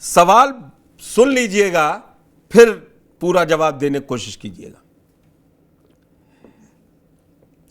सवाल सुन लीजिएगा, फिर पूरा जवाब देने की कोशिश कीजिएगा।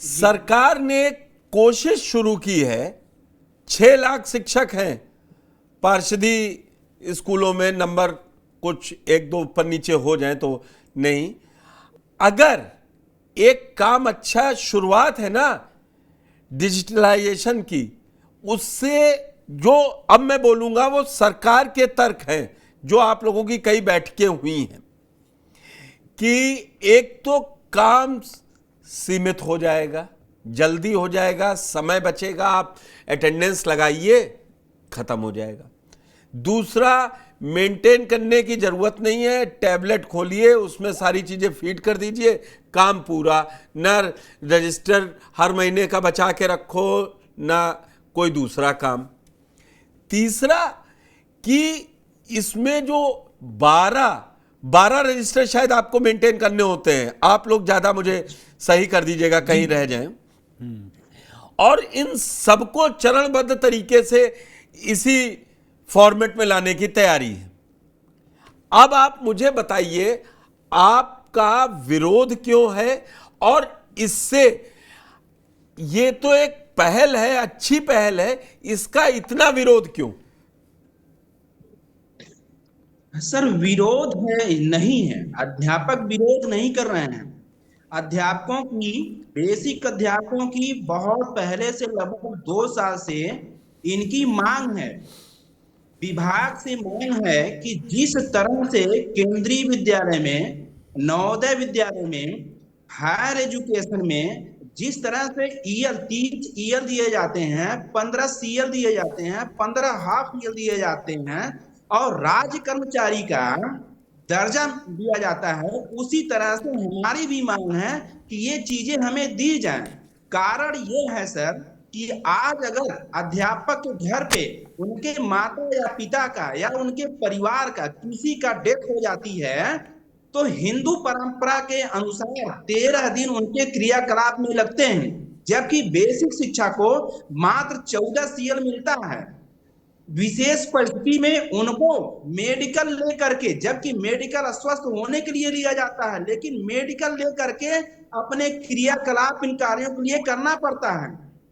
सरकार ने कोशिश शुरू की है, 6 लाख शिक्षक हैं पार्षदी स्कूलों में, नंबर कुछ एक दो ऊपर नीचे हो जाए तो नहीं। अगर एक काम अच्छा शुरुआत है ना डिजिटलाइजेशन की, उससे जो अब मैं बोलूंगा वो सरकार के तर्क हैं, जो आप लोगों की कई बैठकें हुई हैं, कि एक तो काम सीमित हो जाएगा, जल्दी हो जाएगा, समय बचेगा, आप अटेंडेंस लगाइए, खत्म हो जाएगा। दूसरा, मेंटेन करने की जरूरत नहीं है, टैबलेट खोलिए, उसमें सारी चीजें फीड कर दीजिए, काम पूरा। ना रजिस्टर हर महीने का बचा के रखो, ना कोई दूसरा काम। तीसरा कि इसमें जो 12 रजिस्टर शायद आपको मेंटेन करने होते हैं, आप लोग ज्यादा मुझे सही कर दीजिएगा कहीं रह जाएं, और इन सबको चरणबद्ध तरीके से इसी फॉर्मेट में लाने की तैयारी है। अब आप मुझे बताइए, आपका विरोध क्यों है? और इससे, ये तो एक पहल है, अच्छी पहल है, इसका इतना विरोध क्यों? सर विरोध है नहीं है, अध्यापक विरोध नहीं कर रहे हैं। अध्यापकों की, बेसिक अध्यापकों की बहुत पहले से, लगभग 2 साल से इनकी मांग है, विभाग से मांग है कि जिस तरह से केंद्रीय विद्यालय में, नवोदय विद्यालय में, हायर एजुकेशन में जिस तरह से ईयर 30 ईयर दिए जाते हैं, 15 सीएल दिए जाते हैं, 15 हाफ ईयर दिए जाते हैं, और राज्य कर्मचारी का दर्जा दिया जाता है, उसी तरह से हमारी भी मांग है कि ये चीजें हमें दी जाएं। कारण ये है सर कि आज अगर अध्यापक के घर पे उनके माता या पिता का या उनके परिवार का किसी का डेथ हो जाती है, तो हिंदू परंपरा के अनुसार 13 दिन उनके क्रियाकलाप में लगते हैं, जबकि बेसिक शिक्षा को मात्र 14 सीएल मिलता है। विशेष परिस्थिति में उनको मेडिकल लेकर के, जबकि मेडिकल अस्वस्थ होने के लिए लिया जाता है, लेकिन मेडिकल लेकर के अपने क्रियाकलाप इन कार्यों के लिए करना पड़ता है।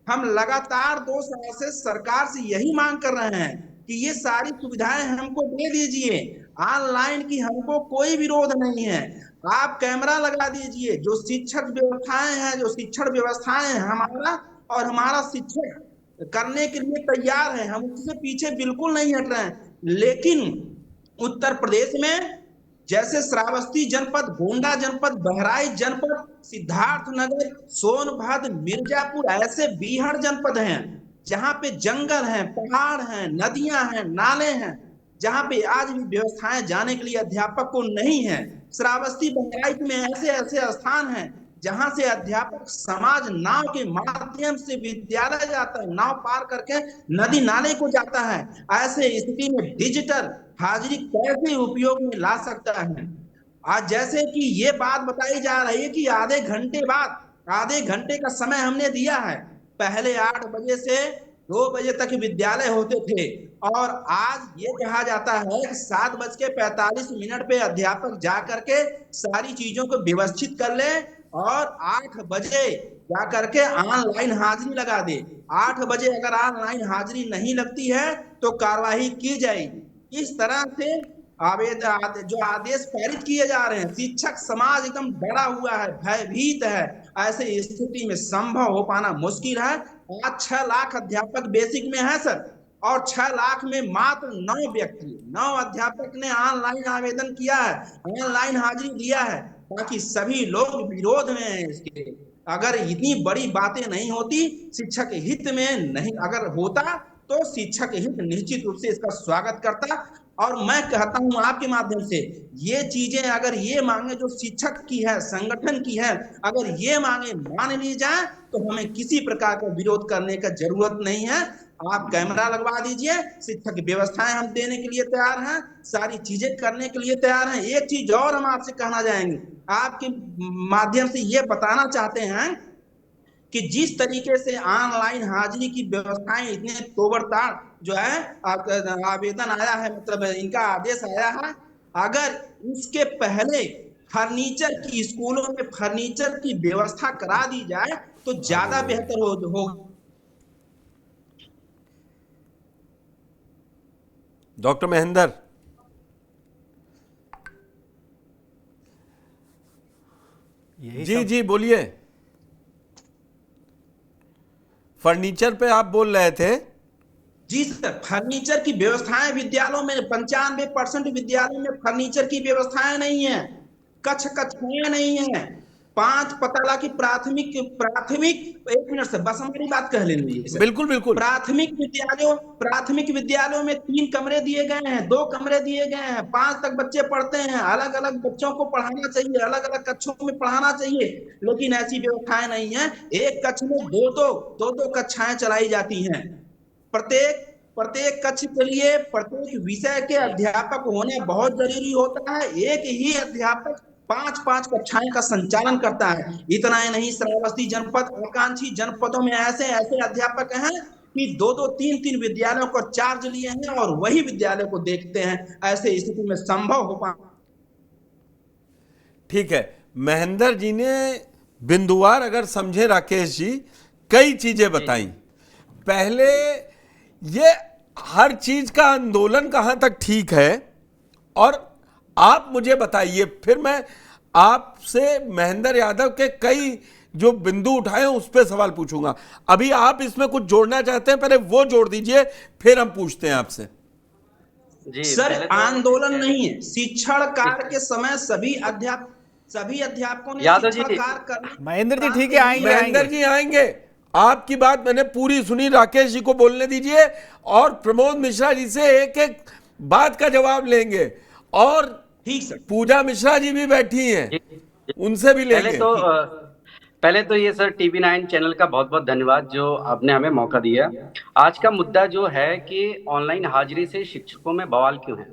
हम लगातार 2 साल से सरकार से यही मांग कर रहे हैं कि ये सारी सुविधाएं हमको दे दीजिए। ऑनलाइन की हमको कोई विरोध नहीं है, आप कैमरा लगा दीजिए। जो शिक्षक व्यवस्थाएं हैं, जो शिक्षण व्यवस्थाएं हैं, हमारा और हमारा शिक्षक करने के लिए तैयार है, हम उससे पीछे बिल्कुल नहीं हट रहे हैं। लेकिन उत्तर प्रदेश में जैसे श्रावस्ती जनपद, गोंडा जनपद, बहराइच जनपद, सिद्धार्थनगर, सोनभद्र, मिर्जापुर, ऐसे बीहड़ जनपद हैं जहां पे जंगल हैं, पहाड़ हैं, नदियां हैं, नाले हैं, जहां पे आज भी व्यवस्थाएं जाने के लिए अध्यापक को नहीं है। श्रावस्ती, बहराइच में ऐसे ऐसे स्थान हैं जहां से अध्यापक समाज नाव के माध्यम से विद्यालय जाता है, नाव पार करके नदी नाले को जाता है। ऐसे स्थिति में डिजिटल हाजिरी कैसे उपयोग में ला सकता है? आज जैसे कि ये बात बताई जा रही है कि आधे घंटे बाद, आधे घंटे का समय हमने दिया है। पहले 8 बजे से 2 बजे तक विद्यालय होते थे, और आज ये कहा जाता है कि 7:45 पे अध्यापक जाकर के सारी चीजों को व्यवस्थित कर ले और 8 बजे जाकर के ऑनलाइन हाजिरी लगा दे। 8 बजे अगर ऑनलाइन हाजिरी नहीं लगती है तो कार्रवाई की जाएगी। इस तरह से आवेदन जो आदेश पारित किए जा रहे हैं, शिक्षक समाज एकदम डरा हुआ है, भयभीत है। ऐसे स्थिति में संभव हो पाना मुश्किल है। आज 6 लाख अध्यापक बेसिक में है सर, और 6 लाख में मात्र 9 अध्यापक ने ऑनलाइन आवेदन किया है, ऑनलाइन हाजिरी दिया है, बाकी सभी लोग विरोध में हैं इसके। अगर इतनी बड़ी बातें नहीं होती, शिक्षक हित में नहीं अगर होता, तो शिक्षक हित निश्चित रूप से इसका स्वागत करता। और मैं कहता हूं आपके माध्यम से, ये चीजें अगर ये मांगे जो शिक्षक की है, संगठन की है, अगर ये मांगे मान ली जाए, तो हमें किसी प्रकार का विरोध करने का जरूरत नहीं है। आप कैमरा लगवा दीजिए, शिक्षक की व्यवस्थाएं हम देने के लिए तैयार हैं, सारी चीजें करने के लिए तैयार हैं। एक चीज और हम आपसे कहना चाहेंगे, आपके माध्यम से ये बताना चाहते हैं कि जिस तरीके से ऑनलाइन हाजिरी की व्यवस्थाएं इतने तोबड़ताड़ जो है आवेदन आया है, मतलब इनका आदेश आया है, अगर इसके पहले फर्नीचर की स्कूलों में फर्नीचर की व्यवस्था करा दी जाए तो ज्यादा अरे बेहतर हो। डॉक्टर महेंद्र, जी जी बोलिए। फर्नीचर पे आप बोल रहे थे। जी सर, फर्नीचर की व्यवस्थाएं विद्यालयों में 95% विद्यालयों में फर्नीचर की व्यवस्थाएं नहीं है, कक्षाएं नहीं है। 5 पताला की प्राथमिक प्राथमिक 1 मिनट से बस हमारी बात कह लेंगे सर। बिल्कुल बिल्कुल। प्राथमिक विद्यालयों में 3 कमरे दिए गए हैं, 2 कमरे दिए गए हैं, 5 तक बच्चे पढ़ते हैं, अलग अलग बच्चों को पढ़ाना चाहिए, अलग अलग कक्षों में पढ़ाना चाहिए, लेकिन ऐसी व्यवस्थाएं नहीं है। एक कक्ष में दो कक्षाएं चलाई जाती हैं। प्रत्येक प्रत्येक कक्ष के लिए प्रत्येक विषय के अध्यापक होना बहुत जरूरी होता है। एक ही अध्यापक 5 कक्षाएं का संचालन करता है। इतना ही नहीं, श्रावस्ती जनपद, आकांक्षी जनपदों में ऐसे ऐसे अध्यापक हैं कि 2 3 विद्यालयों को चार्ज लिए हैं और वही विद्यालय को देखते हैं। ऐसे स्थिति में संभव हो पा। ठीक है, महेंद्र जी ने बिंदुवार अगर समझे राकेश जी कई चीजें बताई। पहले ये हर चीज का आंदोलन कहां तक ठीक है, और आप मुझे बताइए, फिर मैं आपसे महेंद्र यादव के कई जो बिंदु उठाए हैं उस पर सवाल पूछूंगा। अभी आप इसमें कुछ जोड़ना चाहते हैं, पहले वो जोड़ दीजिए, फिर हम पूछते हैं आपसे। जी सर, पहले तो आंदोलन नहीं है, शिक्षण कार्य के समय सभी अध्यापकों ने यादव शिक्षण जी, कार्य करना। महेंद्र जी ठीक है, आएंगे महेंद्र जी आएंगे, आपकी बात मैंने पूरी सुनी, राकेश जी को बोलने दीजिए, और प्रमोद मिश्रा जी से एक एक बात का जवाब लेंगे, और ठीक सर। पूजा मिश्रा जी भी बैठी हैं, उनसे भी लेंगे। पहले तो ये सर TV9 चैनल का बहुत बहुत धन्यवाद जो आपने हमें मौका दिया। आज का मुद्दा जो है कि ऑनलाइन हाजिरी से शिक्षकों में बवाल क्यों है।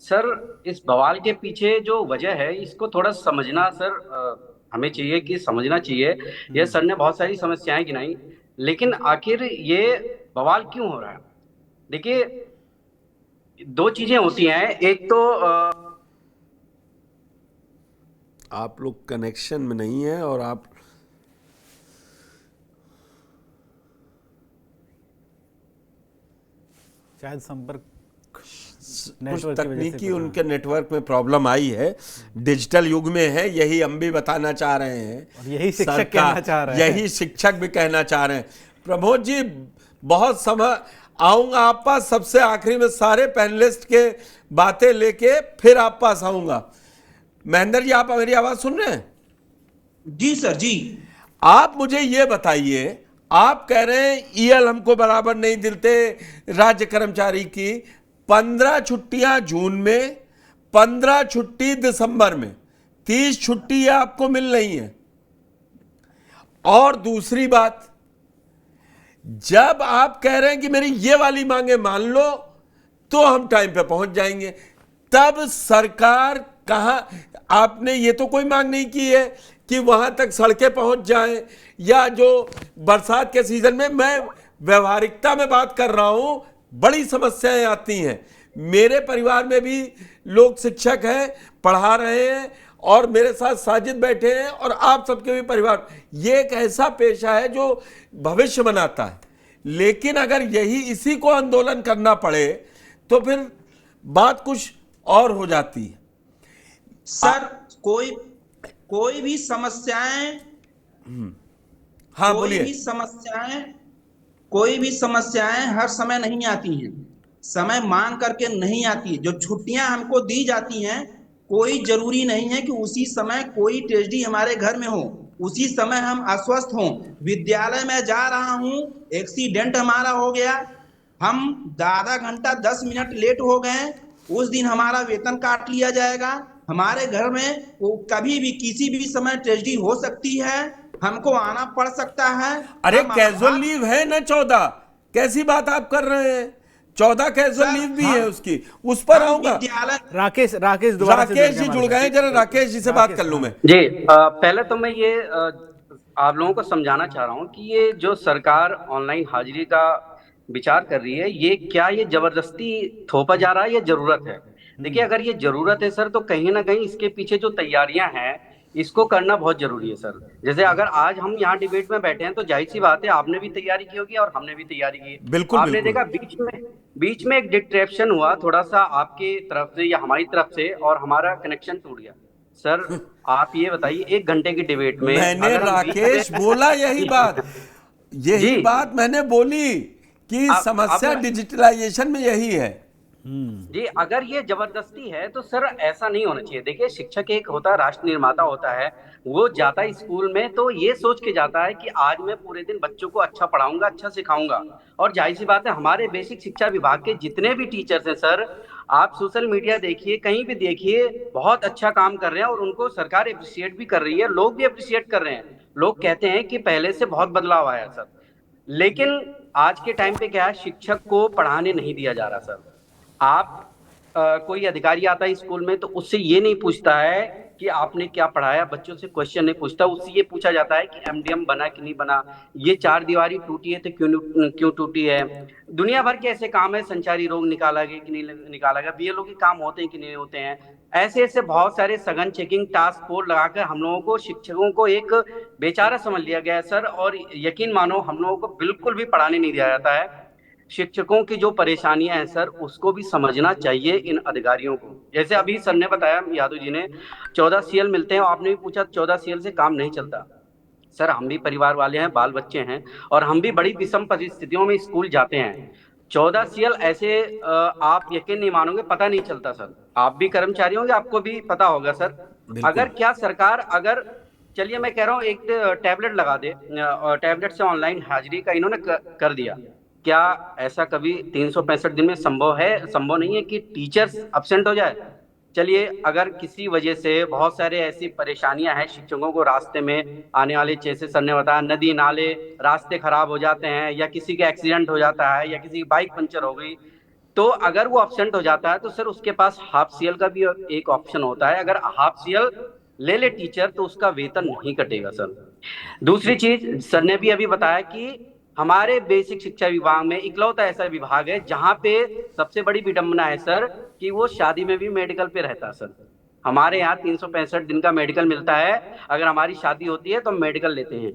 सर, इस बवाल के पीछे जो वजह है इसको थोड़ा समझना सर हमें चाहिए, कि समझना चाहिए। ये सर ने बहुत सारी समस्याएं गिनाई, लेकिन आखिर ये बवाल क्यों हो रहा है। देखिए, 2 चीजें होती हैं। एक तो आप लोग कनेक्शन में नहीं है, और आप शायद संपर्क कुछ तकनीकी उनके नेटवर्क में प्रॉब्लम आई है। डिजिटल युग में है, यही हम भी बताना चाह रहे हैं, और यही शिक्षक कहना चाह रहे हैं, यही शिक्षक भी कहना चाह रहे हैं। प्रमोद जी, बहुत समय आऊंगा आप पास, सबसे आखिरी में सारे पैनलिस्ट के बातें लेके फिर आप पास आऊंगा। महेंद्र जी, आप मेरी आवाज सुन रहे हैं? जी सर जी। आप मुझे ये बताइए, आप कह रहे हैं ईएल हमको बराबर नहीं दिलते राज्य कर्मचारी की। 15 छुट्टियां जून में, 15 छुट्टी दिसंबर में, 30 छुट्टी आपको मिल रही है। और दूसरी बात, जब आप कह रहे हैं कि मेरी ये वाली मांगे मान लो तो हम टाइम पे पहुंच जाएंगे, तब सरकार कहां, आपने ये तो कोई मांग नहीं की है कि वहां तक सड़कें पहुंच जाएं, या जो बरसात के सीजन में, मैं व्यवहारिकता में बात कर रहा हूं, बड़ी समस्याएं आती हैं। मेरे परिवार में भी लोग शिक्षक हैं, पढ़ा रहे हैं, और मेरे साथ साजिद बैठे हैं, और आप सबके भी परिवार। ये एक ऐसा पेशा है जो भविष्य बनाता है, लेकिन अगर यही इसी को आंदोलन करना पड़े तो फिर बात कुछ और हो जाती है। सर, कोई भी समस्याएं, हाँ बोलिए। कोई भी समस्याएं हर समय नहीं आती हैं, समय मांग करके नहीं आती है। जो छुट्टियां हमको दी जाती हैं, कोई जरूरी नहीं है कि उसी समय कोई ट्रेजेडी हमारे घर में हो, उसी समय हम अस्वस्थ हों। विद्यालय में जा रहा हूं, एक्सीडेंट हमारा हो गया, हम आधा घंटा 10 मिनट लेट हो गए, उस दिन हमारा वेतन काट लिया जाएगा। हमारे घर में कभी भी किसी भी समय ट्रेजेडी हो सकती है, हमको आना पड़ सकता है। अरे कैजुअल लीव है ना 14, कैसी बात आप कर रहे हैं? 14 कैजुअल लीव भी है उसकी, उस पर आऊंगा। राकेश जी जुड़ गए, जरा राकेश जी से बात कर लूं मैं। जी, पहले तो मैं ये आप लोगों को समझाना चाह रहा हूँ कि ये जो सरकार ऑनलाइन हाजिरी का विचार कर रही है, ये जबरदस्ती थोपा जा रहा है या जरूरत है? देखिए, अगर ये जरूरत है सर, तो कहीं ना कहीं इसके पीछे जो तैयारियां हैं इसको करना बहुत जरूरी है सर। जैसे अगर आज हम यहाँ डिबेट में बैठे हैं तो जाहिर सी बात है आपने भी तैयारी की होगी और हमने भी तैयारी की है। बिल्कुल आपने बिल्कुल। देखा बीच में एक डिस्ट्रैक्शन हुआ थोड़ा सा आपकी तरफ से या हमारी तरफ से, और हमारा कनेक्शन टूट गया। सर आप ये बताइए, 1 घंटे की डिबेट में मैंने अगर हम राकेश बोला यही बात, यही जी। बात मैंने बोली कि समस्या डिजिटलाइजेशन में यही है। जी, अगर ये जबरदस्ती है तो सर ऐसा नहीं होना चाहिए। देखिए, शिक्षक एक होता है, राष्ट्र निर्माता होता है, वो जाता है स्कूल में तो ये सोच के जाता है कि आज मैं पूरे दिन बच्चों को अच्छा पढ़ाऊंगा, अच्छा सिखाऊंगा। और जाहिर सी बात है, हमारे बेसिक शिक्षा विभाग के जितने भी टीचर्स हैं सर, आप सोशल मीडिया देखिए, कहीं भी देखिए, बहुत अच्छा काम कर रहे हैं और उनको सरकार अप्रिशिएट भी कर रही है, लोग भी अप्रिशिएट कर रहे हैं। लोग कहते हैं कि पहले से बहुत बदलाव आया सर। लेकिन आज के टाइम पे क्या है, शिक्षक को पढ़ाने नहीं दिया जा रहा सर। आप कोई अधिकारी आता है स्कूल में तो उससे ये नहीं पूछता है कि आपने क्या पढ़ाया, बच्चों से क्वेश्चन नहीं पूछता, उससे ये पूछा जाता है कि एमडीएम बना कि नहीं बना, ये 4 दीवारी टूटी है तो क्यों टूटी है। दुनिया भर के ऐसे काम है, संचारी रोग निकाला गया कि नहीं निकाला गया, बीएलओ के काम होते हैं कि नहीं होते हैं। ऐसे ऐसे बहुत सारे सघन चेकिंग टास्क फोर्स लगाकर हम लोगों को, शिक्षकों को एक बेचारा समझ लिया गया है सर। और यकीन मानो, हम लोगों को बिल्कुल भी पढ़ाने नहीं दिया जाता है। शिक्षकों की जो परेशानियां हैं सर, उसको भी समझना चाहिए इन अधिकारियों को। जैसे अभी सर ने बताया, यादव जी ने 14 सीएल मिलते हैं, और आपने भी पूछा 14 सीएल से काम नहीं चलता। सर हम भी परिवार वाले हैं, बाल बच्चे हैं, और हम भी बड़ी विषम परिस्थितियों में स्कूल जाते हैं। 14 सीएल ऐसे आप यकीन नहीं मानोगे, पता नहीं चलता सर। आप भी कर्मचारी होंगे, आपको भी पता होगा सर। अगर क्या सरकार, अगर चलिए मैं कह रहा हूँ एक टैबलेट लगा दे, टैबलेट से ऑनलाइन हाजिरी का इन्होंने कर दिया, क्या ऐसा कभी 365 दिन में संभव नहीं है कि टीचर्स अब्सेंट हो जाए? चलिए, अगर किसी वजह से बहुत सारे ऐसी परेशानियां हैं शिक्षकों को, रास्ते में आने वाले, जैसे सर ने बताया, नदी नाले रास्ते खराब हो जाते हैं, या किसी का एक्सीडेंट हो जाता है, या किसी की बाइक पंचर हो गई, तो अगर वो अब्सेंट हो जाता है तो सर उसके पास हाफ सीएल का भी एक ऑप्शन होता है। अगर हाफ सीएल ले ले टीचर तो उसका वेतन नहीं कटेगा सर। दूसरी चीज, सर ने भी अभी बताया कि हमारे बेसिक शिक्षा विभाग में इकलौता ऐसा विभाग है जहां पे सबसे बड़ी विडंबना है सर कि वो शादी में भी मेडिकल पे रहता है सर। हमारे यहाँ 365 दिन का मेडिकल मिलता है, अगर हमारी शादी होती है तो हम मेडिकल लेते हैं।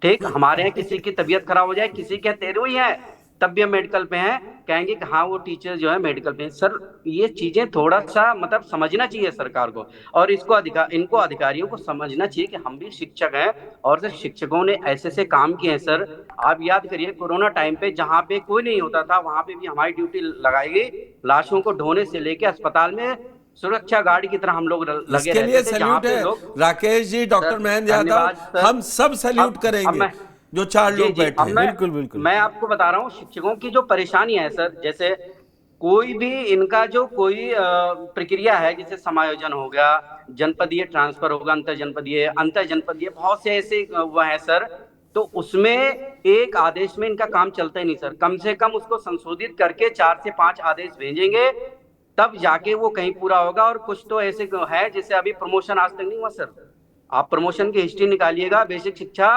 ठीक, हमारे यहाँ किसी की तबीयत खराब हो जाए, किसी के तेरे हुई है, तब भी हम मेडिकल पे हैं, कहेंगे कि हाँ वो टीचर जो है मेडिकल पे हैं। सर ये चीजें थोड़ा सा मतलब समझना चाहिए सरकार को, और इनको अधिकारियों को समझना चाहिए कि हम भी शिक्षक हैं, और सर शिक्षकों ने ऐसे ऐसे काम किए हैं सर। आप याद करिए, कोरोना टाइम पे जहाँ पे कोई नहीं होता था, वहां पे भी हमारी ड्यूटी लगाई गई, लाशों को ढोने से लेके अस्पताल में सुरक्षा गार्ड की तरह हम लोग लगे रहते थे। सैल्यूट है राकेश जी, डॉक्टर महेंद्र यादव, हम सब सैल्यूट करेंगे जो 4 लोग बैठे हैं। बिल्कुल बिल्कुल। मैं आपको बता रहा हूँ शिक्षकों की जो परेशानी है सर, जैसे कोई भी इनका जो कोई प्रक्रिया है, जैसे समायोजन हो गया, जनपदीय ट्रांसफर होगा, अंतर जनपदीय बहुत से ऐसे हुआ है सर, तो उसमें एक आदेश में इनका काम चलता ही नहीं सर। कम से कम उसको संशोधित करके 4 से 5 आदेश भेजेंगे, तब जाके वो कहीं पूरा होगा। और कुछ तो ऐसे है, जैसे अभी प्रमोशन आज तक नहीं हुआ सर। आप प्रमोशन की हिस्ट्री निकालिएगा, बेसिक शिक्षा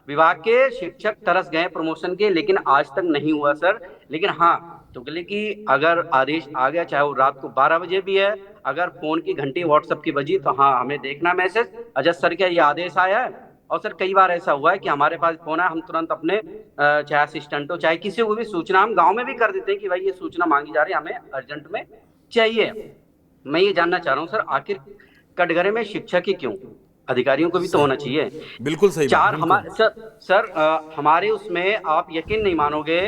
विभाग के शिक्षक तरस गए प्रमोशन के, लेकिन आज तक नहीं हुआ सर। लेकिन हाँ, तो कि अगर आदेश आ गया, चाहे वो रात को 12 बजे भी है, अगर फोन की घंटी व्हाट्सएप की बजी, तो हाँ हमें देखना मैसेज, अजय सर क्या ये आदेश आया है। और सर कई बार ऐसा हुआ है कि हमारे पास फोन है, हम तुरंत अपने चाहे असिस्टेंट हो चाहे किसी को भी सूचना, हम गाँव में भी कर देते हैं कि भाई ये सूचना मांगी जा रही है, हमें अर्जेंट में चाहिए। मैं ये जानना चाह रहा हूँ सर, आखिर कटघरे में शिक्षक ही क्यों? अधिकारियों को भी तो होना चाहिए। बिल्कुल सही। हमारे उसमें आप यकीन नहीं मानोगे,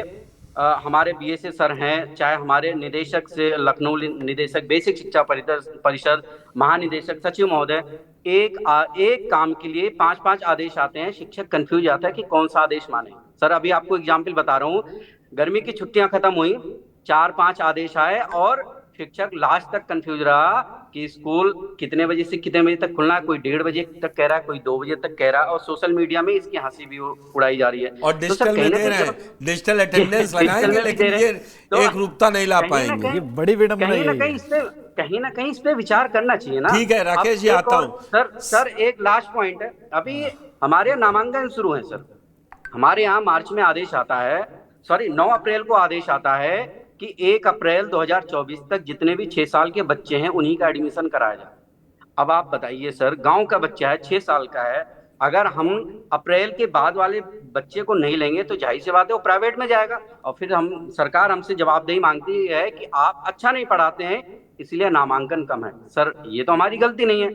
हमारे बीएसए सर हैं, चाहे हमारे निदेशक से लखनऊ निदेशक बेसिक शिक्षा परिषद महानिदेशक सचिव महोदय, एक काम के लिए 5-5 आदेश आते हैं, शिक्षक कंफ्यूज आता है कि कौन सा आदेश माने। सर अभी आपको एग्जाम्पल बता रहा हूँ, गर्मी की छुट्टियां खत्म हुई, 4-5 आदेश आए, और शिक्षक लास्ट तक कंफ्यूज रहा कि स्कूल कितने बजे से कितने बजे तक खुलना है। कोई 1:30 बजे तक कह रहा है, कोई 2 बजे तक कह रहा है, और सोशल मीडिया में इसकी हंसी भी उड़ाई जा रही है। और डिजिटल में दे रहे हैं, डिजिटल अटेंडेंस लगाएंगे, लेकिन ये एक रूपता नहीं ला पाएंगे। ये बड़ी विडंबना है। कहीं ना कहीं इस पे विचार करना चाहिए ना। ठीक है राकेश जी, अब एक आता और- हूं। सर एक लास्ट पॉइंट है, अभी हमारे यहाँ नामांकन शुरू है सर। हमारे यहाँ मार्च में आदेश आता है, सॉरी 9 अप्रैल को आदेश आता है कि 1 अप्रैल 2024 तक जितने भी 6 साल के बच्चे हैं उन्हीं का एडमिशन कराया जाए। अब आप बताइए सर, गांव का बच्चा है, 6 साल का है, अगर हम अप्रैल के बाद वाले बच्चे को नहीं लेंगे तो जाहिर सी बात है वो प्राइवेट में जाएगा, और फिर हम सरकार हमसे जवाबदेही मांगती है कि आप अच्छा नहीं पढ़ाते हैं इसलिए नामांकन कम है। सर ये तो हमारी गलती नहीं है।